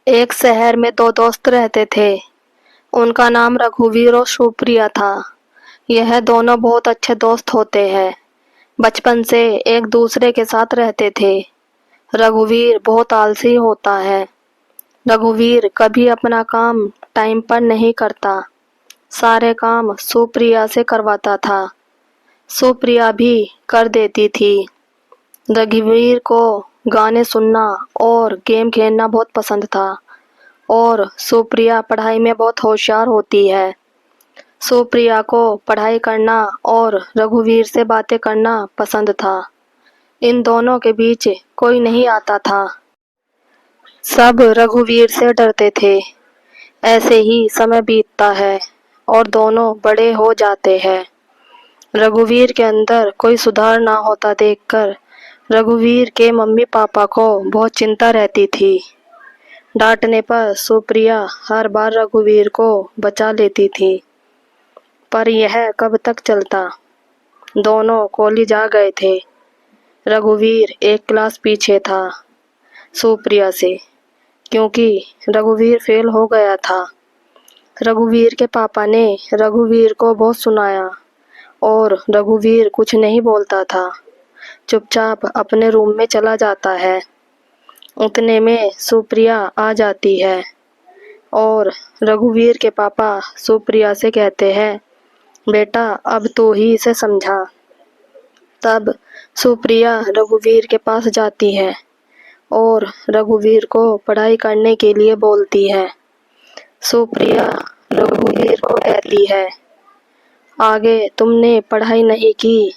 एक शहर में दो दोस्त रहते थे। उनका नाम रघुवीर और सुप्रिया था। यह दोनों बहुत अच्छे दोस्त होते हैं। बचपन से एक दूसरे के साथ रहते थे। रघुवीर बहुत आलसी होता है। रघुवीर कभी अपना काम टाइम पर नहीं करता। सारे काम सुप्रिया से करवाता था। सुप्रिया भी कर देती थी। रघुवीर को गाने सुनना और गेम खेलना बहुत पसंद था और सुप्रिया पढ़ाई में बहुत होशियार होती है। सुप्रिया को पढ़ाई करना और रघुवीर से बातें करना पसंद था। इन दोनों के बीच कोई नहीं आता था। सब रघुवीर से डरते थे। ऐसे ही समय बीतता है और दोनों बड़े हो जाते हैं। रघुवीर के अंदर कोई सुधार ना होता देखकर रघुवीर के मम्मी पापा को बहुत चिंता रहती थी। डांटने पर सुप्रिया हर बार रघुवीर को बचा लेती थी, पर यह कब तक चलता। दोनों कॉलेज आ गए थे। रघुवीर एक क्लास पीछे था सुप्रिया से, क्योंकि रघुवीर फेल हो गया था। रघुवीर के पापा ने रघुवीर को बहुत सुनाया और रघुवीर कुछ नहीं बोलता था, चुपचाप अपने रूम में चला जाता है। उतने में सुप्रिया आ जाती है और रघुवीर के पापा सुप्रिया से कहते हैं, बेटा अब तो ही इसे समझा। तब सुप्रिया रघुवीर के पास जाती है और रघुवीर को पढ़ाई करने के लिए बोलती है। सुप्रिया रघुवीर को कहती है, आगे तुमने पढ़ाई नहीं की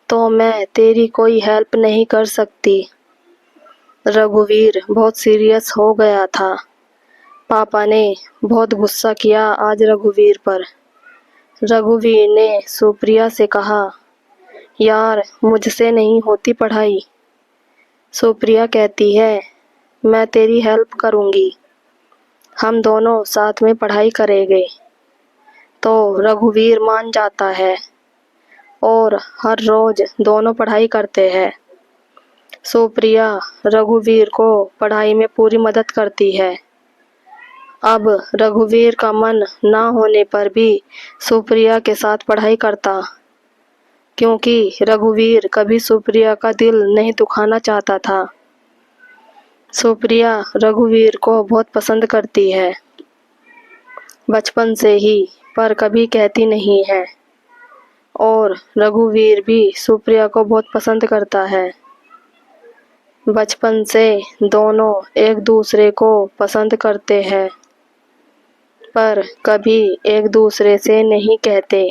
तो मैं तेरी कोई हेल्प नहीं कर सकती। रघुवीर बहुत सीरियस हो गया था। पापा ने बहुत गुस्सा किया आज रघुवीर पर। रघुवीर ने सुप्रिया से कहा, यार मुझसे नहीं होती पढ़ाई। सुप्रिया कहती है, मैं तेरी हेल्प करूँगी, हम दोनों साथ में पढ़ाई करेंगे। तो रघुवीर मान जाता है और हर रोज दोनों पढ़ाई करते हैं। सुप्रिया रघुवीर को पढ़ाई में पूरी मदद करती है। अब रघुवीर का मन ना होने पर भी सुप्रिया के साथ पढ़ाई करता, क्योंकि रघुवीर कभी सुप्रिया का दिल नहीं दुखाना चाहता था। सुप्रिया रघुवीर को बहुत पसंद करती है, बचपन से ही, पर कभी कहती नहीं है। और रघुवीर भी सुप्रिया को बहुत पसंद करता है। बचपन से दोनों एक दूसरे को पसंद करते हैं, पर कभी एक दूसरे से नहीं कहते।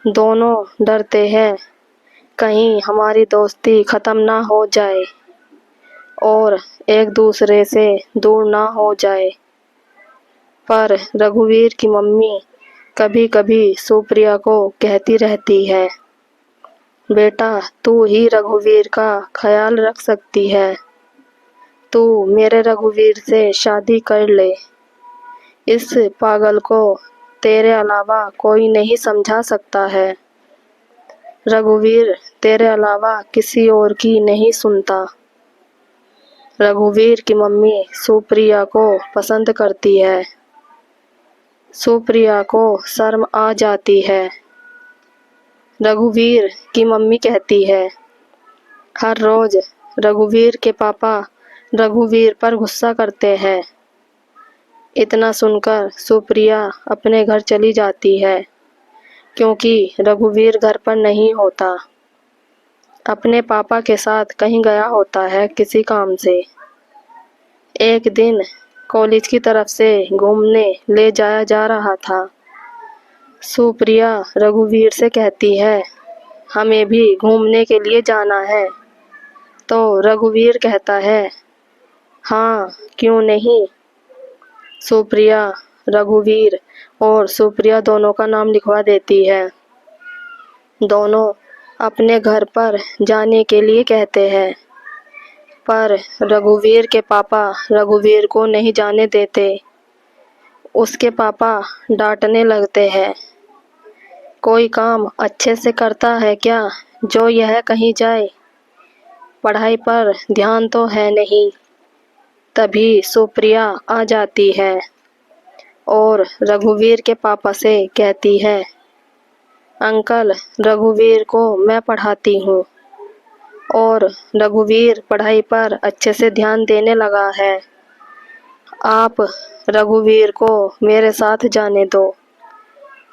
दोनों डरते हैं कहीं हमारी दोस्ती खत्म ना हो जाए और एक दूसरे से दूर ना हो जाए। पर रघुवीर की मम्मी कभी कभी सुप्रिया को कहती रहती है, बेटा तू ही रघुवीर का ख्याल रख सकती है, तू मेरे रघुवीर से शादी कर ले। इस पागल को तेरे अलावा कोई नहीं समझा सकता है। रघुवीर तेरे अलावा किसी और की नहीं सुनता। रघुवीर की मम्मी सुप्रिया को पसंद करती है। सुप्रिया को शर्म आ जाती है। रघुवीर की मम्मी कहती है, हर रोज रघुवीर के पापा रघुवीर पर गुस्सा करते हैं। इतना सुनकर सुप्रिया अपने घर चली जाती है, क्योंकि रघुवीर घर पर नहीं होता। अपने पापा के साथ कहीं गया होता है किसी काम से। एक दिन कॉलेज की तरफ से घूमने ले जाया जा रहा था। सुप्रिया रघुवीर से कहती है, हमें भी घूमने के लिए जाना है। तो रघुवीर कहता है, हाँ क्यों नहीं। सुप्रिया रघुवीर और सुप्रिया दोनों का नाम लिखवा देती है। दोनों अपने घर पर जाने के लिए कहते हैं, पर रघुवीर के पापा रघुवीर को नहीं जाने देते। उसके पापा डांटने लगते हैं, कोई काम अच्छे से करता है क्या जो यह कहीं जाए, पढ़ाई पर ध्यान तो है नहीं। तभी सुप्रिया आ जाती है और रघुवीर के पापा से कहती है, अंकल, रघुवीर को मैं पढ़ाती हूँ और रघुवीर पढ़ाई पर अच्छे से ध्यान देने लगा है। आप रघुवीर को मेरे साथ जाने दो।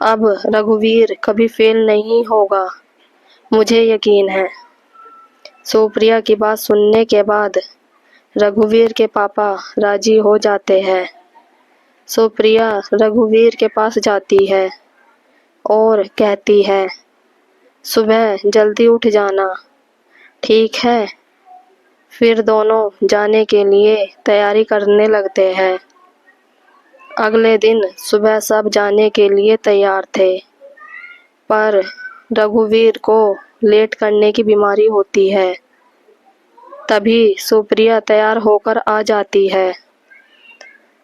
अब रघुवीर कभी फेल नहीं होगा, मुझे यकीन है। सुप्रिया की बात सुनने के बाद रघुवीर के पापा राजी हो जाते हैं। सुप्रिया रघुवीर के पास जाती है और कहती है, सुबह जल्दी उठ जाना, ठीक है। फिर दोनों जाने के लिए तैयारी करने लगते हैं। अगले दिन सुबह सब जाने के लिए तैयार थे, पर रघुवीर को लेट करने की बीमारी होती है। तभी सुप्रिया तैयार होकर आ जाती है।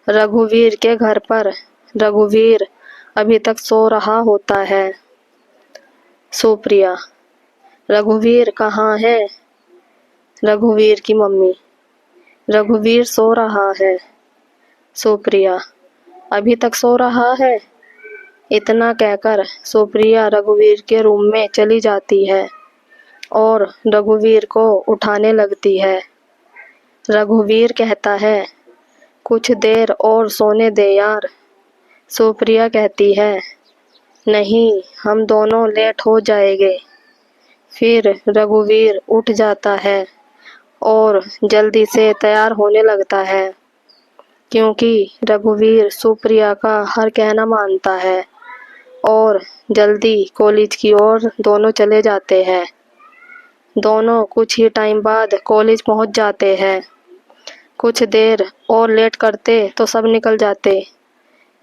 रघुवीर के घर पर रघुवीर अभी तक सो रहा होता है। सुप्रिया, रघुवीर कहाँ है? रघुवीर की मम्मी, रघुवीर सो रहा है। सुप्रिया, अभी तक सो रहा है? इतना कहकर सुप्रिया रघुवीर के रूम में चली जाती है और रघुवीर को उठाने लगती है। रघुवीर कहता है, कुछ देर और सोने दे यार। सुप्रिया कहती है, नहीं, हम दोनों लेट हो जाएंगे। फिर रघुवीर उठ जाता है और जल्दी से तैयार होने लगता है, क्योंकि रघुवीर सुप्रिया का हर कहना मानता है और जल्दी कॉलेज की ओर दोनों चले जाते हैं। दोनों कुछ ही टाइम बाद कॉलेज पहुंच जाते हैं। कुछ देर और लेट करते तो सब निकल जाते,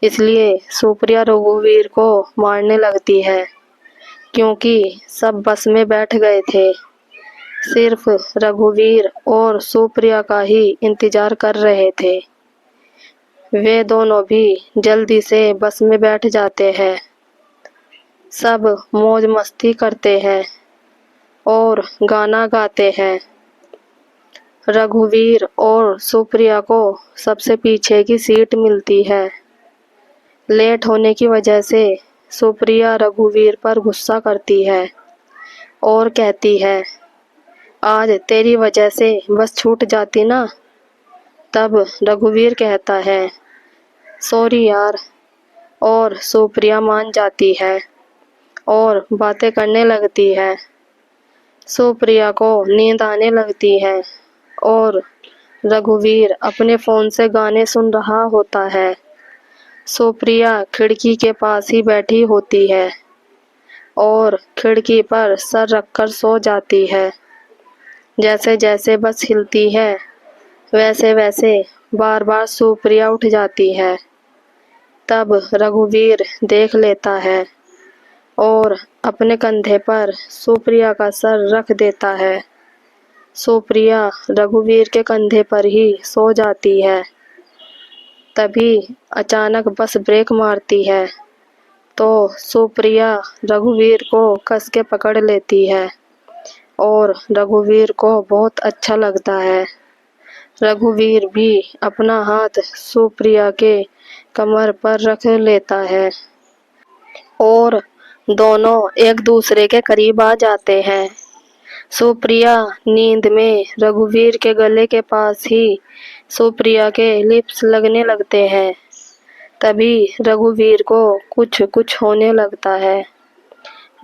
इसलिए सुप्रिया रघुवीर को मारने लगती है, क्योंकि सब बस में बैठ गए थे। सिर्फ रघुवीर और सुप्रिया का ही इंतजार कर रहे थे। वे दोनों भी जल्दी से बस में बैठ जाते हैं। सब मौज मस्ती करते हैं और गाना गाते हैं। रघुवीर और सुप्रिया को सबसे पीछे की सीट मिलती है। लेट होने की वजह से सुप्रिया रघुवीर पर गुस्सा करती है और कहती है, आज तेरी वजह से बस छूट जाती ना। तब रघुवीर कहता है, सॉरी यार, और सुप्रिया मान जाती है और बातें करने लगती है। सुप्रिया को नींद आने लगती है और रघुवीर अपने फ़ोन से गाने सुन रहा होता है। सुप्रिया खिड़की के पास ही बैठी होती है और खिड़की पर सर रखकर सो जाती है। जैसे जैसे बस हिलती है, वैसे वैसे बार बार सुप्रिया उठ जाती है। तब रघुवीर देख लेता है और अपने कंधे पर सुप्रिया का सर रख देता है। सुप्रिया रघुवीर के कंधे पर ही सो जाती है। तभी अचानक बस ब्रेक मारती है, तो सुप्रिया रघुवीर को कस के पकड़ लेती है और रघुवीर को बहुत अच्छा लगता है। रघुवीर भी अपना हाथ सुप्रिया के कमर पर रख लेता है और दोनों एक दूसरे के करीब आ जाते हैं। सुप्रिया नींद में रघुवीर के गले के पास ही सुप्रिया के लिप्स लगने लगते हैं। तभी रघुवीर को कुछ कुछ होने लगता है।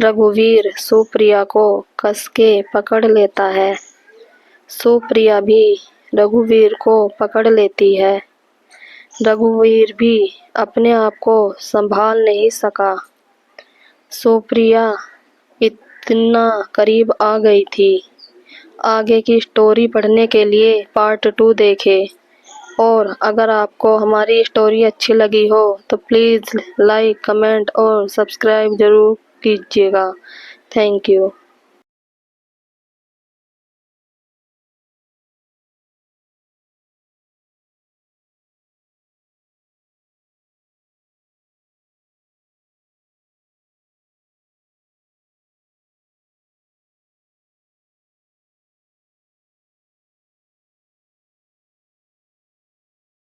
रघुवीर सुप्रिया को कस के पकड़ लेता है। सुप्रिया भी रघुवीर को पकड़ लेती है। रघुवीर भी अपने आप को संभाल नहीं सका। सुप्रिया इतना करीब आ गई थी। आगे की स्टोरी पढ़ने के लिए पार्ट 2 देखें। और अगर आपको हमारी स्टोरी अच्छी लगी हो तो प्लीज़ लाइक, कमेंट और सब्सक्राइब ज़रूर कीजिएगा। Thank you.